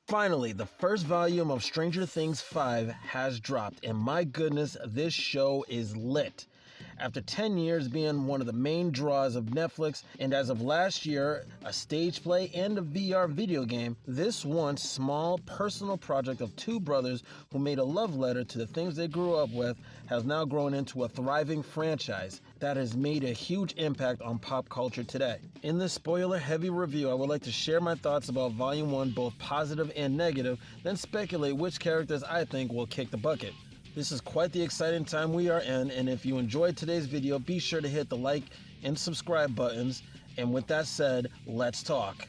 Finally, the first volume of Stranger Things 5 has dropped, and my goodness, this show is lit. After 10 years being one of the main draws of Netflix, and as of last year, a stage play and a VR video game, this once small personal project of two brothers who made a love letter to the things they grew up with has now grown into a thriving franchise that has made a huge impact on pop culture today. In this spoiler-heavy review, I would like to share my thoughts about Volume 1, both positive and negative, then speculate which characters I think will kick the bucket. This is quite the exciting time we are in, and if you enjoyed today's video, be sure to hit the like and subscribe buttons. And with that said, let's talk.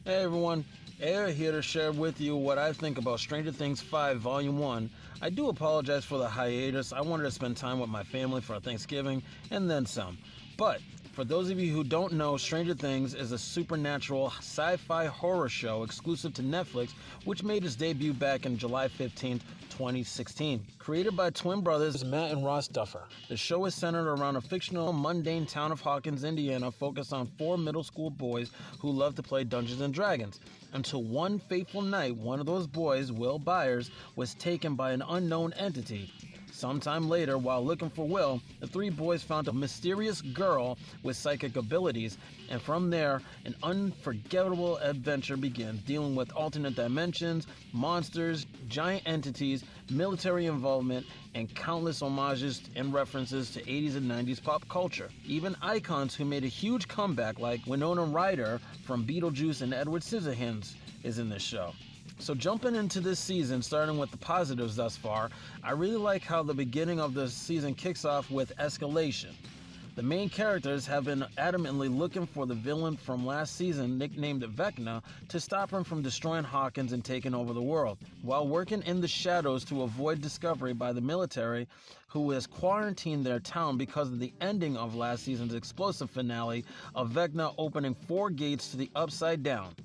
Hey everyone, Air here to share with you what I think about Stranger Things 5 Volume 1. I do apologize for the hiatus. I wanted to spend time with my family for Thanksgiving and then some. But for those of you who don't know, Stranger Things is a supernatural sci-fi horror show exclusive to Netflix, which made its debut back in July 15th, 2016. Created by twin brothers Matt and Ross Duffer, the show is centered around a fictional, mundane town of Hawkins, Indiana, focused on four middle school boys who love to play Dungeons and Dragons. Until one fateful night, one of those boys, Will Byers, was taken by an unknown entity. Sometime later, while looking for Will, the three boys found a mysterious girl with psychic abilities, and from there, an unforgettable adventure begins, dealing with alternate dimensions, monsters, giant entities, military involvement, and countless homages and references to 80s and 90s pop culture. Even icons who made a huge comeback, like Winona Ryder from Beetlejuice and Edward Scissorhands, is in this show. So jumping into this season, starting with the positives thus far, I really like how the beginning of the season kicks off with escalation. The main characters have been adamantly looking for the villain from last season, nicknamed Vecna, to stop him from destroying Hawkins and taking over the world. While working in the shadows to avoid discovery by the military, who has quarantined their town because of the ending of last season's explosive finale of Vecna opening 4 gates to the Upside Down.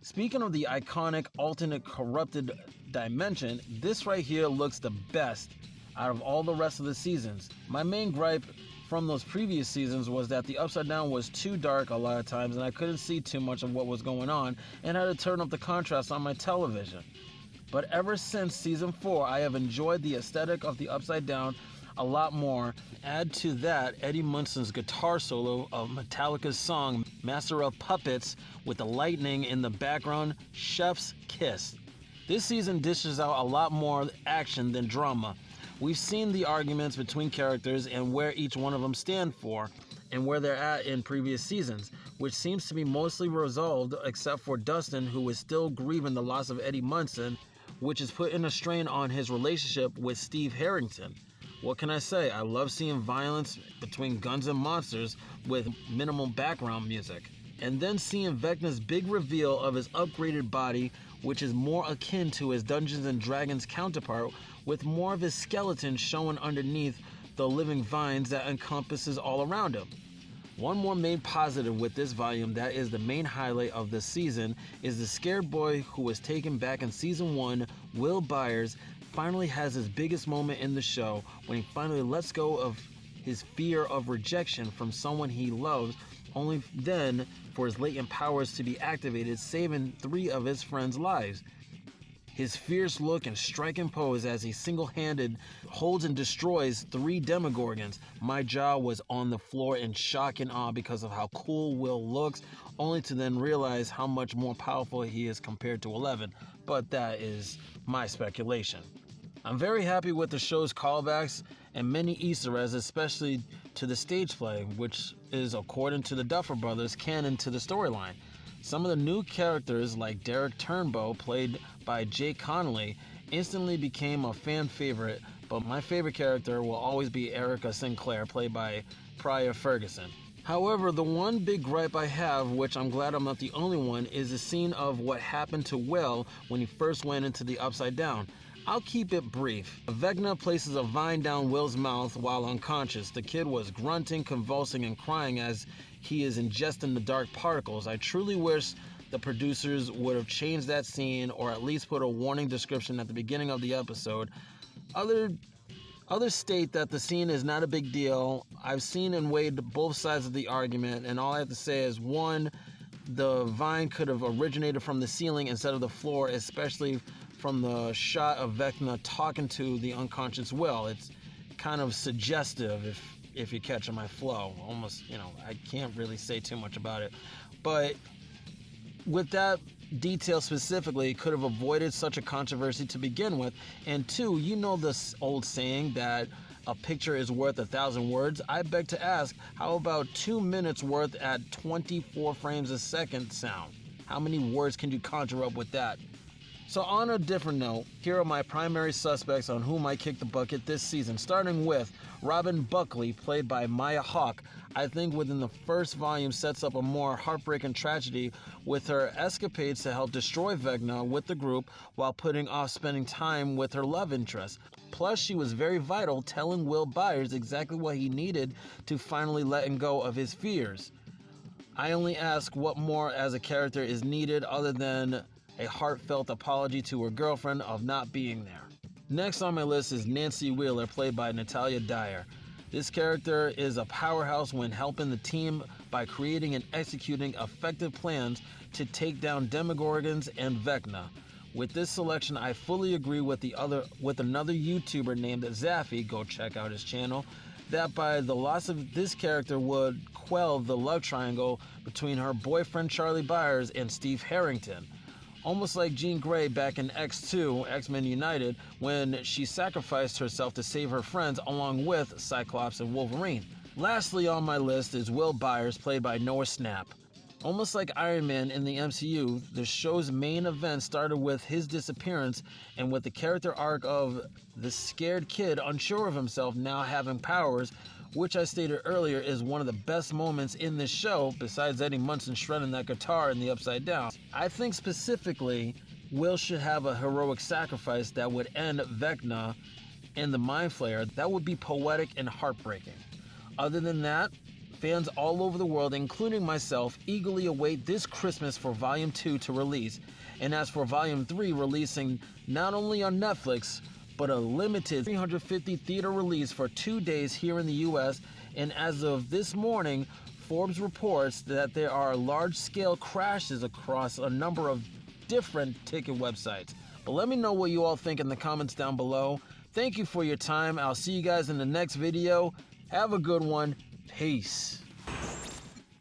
Speaking of the iconic alternate corrupted dimension, this right here looks the best out of all the rest of the seasons. My main gripe from those previous seasons was that the Upside Down was too dark a lot of times and I couldn't see too much of what was going on and had to turn up the contrast on my television. But ever since season 4, I have enjoyed the aesthetic of the Upside Down a lot more. Add to that Eddie Munson's guitar solo of Metallica's song Master of Puppets with the lightning in the background, chef's kiss. This season dishes out a lot more action than drama. We've seen the arguments between characters and where each one of them stand for and where they're at in previous seasons, which seems to be mostly resolved except for Dustin, who is still grieving the loss of Eddie Munson, which is putting a strain on his relationship with Steve Harrington. What can I say? I love seeing violence between guns and monsters with minimal background music. And then seeing Vecna's big reveal of his upgraded body, which is more akin to his Dungeons and Dragons counterpart, with more of his skeleton showing underneath the living vines that encompasses all around him. One more main positive with this volume that is the main highlight of this season is the scared boy who was taken back in season 1, Will Byers, finally has his biggest moment in the show when he finally lets go of his fear of rejection from someone he loves, only then for his latent powers to be activated, saving 3 of his friends' lives. His fierce look and striking pose as he single-handed holds and destroys 3 Demogorgons. My jaw was on the floor in shock and awe because of how cool Will looks, only to then realize how much more powerful he is compared to 11, but that is my speculation. I'm very happy with the show's callbacks and many Easter eggs, especially to the stage play, which is, according to the Duffer Brothers, canon to the storyline. Some of the new characters, like Derek Turnbow, played by Jake Connolly, instantly became a fan favorite, but my favorite character will always be Erica Sinclair, played by Priya Ferguson. However, the one big gripe I have, which I'm glad I'm not the only one, is the scene of what happened to Will when he first went into the Upside Down. I'll keep it brief. Vecna places a vine down Will's mouth while unconscious. The kid was grunting, convulsing, and crying as he is ingesting the dark particles. I truly wish the producers would have changed that scene or at least put a warning description at the beginning of the episode. Others state that the scene is not a big deal. I've seen and weighed both sides of the argument, and all I have to say is, 1, the vine could have originated from the ceiling instead of the floor, especially from the shot of Vecna talking to the unconscious Will. It's kind of suggestive if you're catching my flow. Almost, I can't really say too much about it. But with that detail specifically, could have avoided such a controversy to begin with. And two, this old saying that a picture is worth 1,000 words. I beg to ask, how about 2 minutes worth at 24 frames a second sound? How many words can you conjure up with that? So on a different note, here are my primary suspects on whom I kicked the bucket this season, starting with Robin Buckley, played by Maya Hawke. I think within the first volume sets up a more heartbreaking tragedy with her escapades to help destroy Vecna with the group while putting off spending time with her love interest. Plus, she was very vital, telling Will Byers exactly what he needed to finally letting go of his fears. I only ask what more as a character is needed other than a heartfelt apology to her girlfriend of not being there. Next on my list is Nancy Wheeler, played by Natalia Dyer. This character is a powerhouse when helping the team by creating and executing effective plans to take down Demogorgons and Vecna. With this selection, I fully agree with another YouTuber named Zaffy, go check out his channel, that by the loss of this character would quell the love triangle between her boyfriend Charlie Byers and Steve Harrington. Almost like Jean Grey back in X2, X-Men United, when she sacrificed herself to save her friends along with Cyclops and Wolverine. Lastly on my list is Will Byers, played by Noah Schnapp. Almost like Iron Man in the MCU, the show's main event started with his disappearance, and with the character arc of the scared kid unsure of himself now having powers, which I stated earlier is one of the best moments in this show, besides Eddie Munson shredding that guitar in the Upside Down. I think specifically, Will should have a heroic sacrifice that would end Vecna and the Mind Flayer. That would be poetic and heartbreaking. Other than that, fans all over the world, including myself, eagerly await this Christmas for Volume 2 to release. And as for Volume 3 releasing not only on Netflix, but a limited 350 theater release for 2 days here in the US, and as of this morning, Forbes reports that there are large-scale crashes across a number of different ticket websites. But let me know what you all think in the comments down below. Thank you for your time. I'll see you guys in the next video. Have a good one. Peace.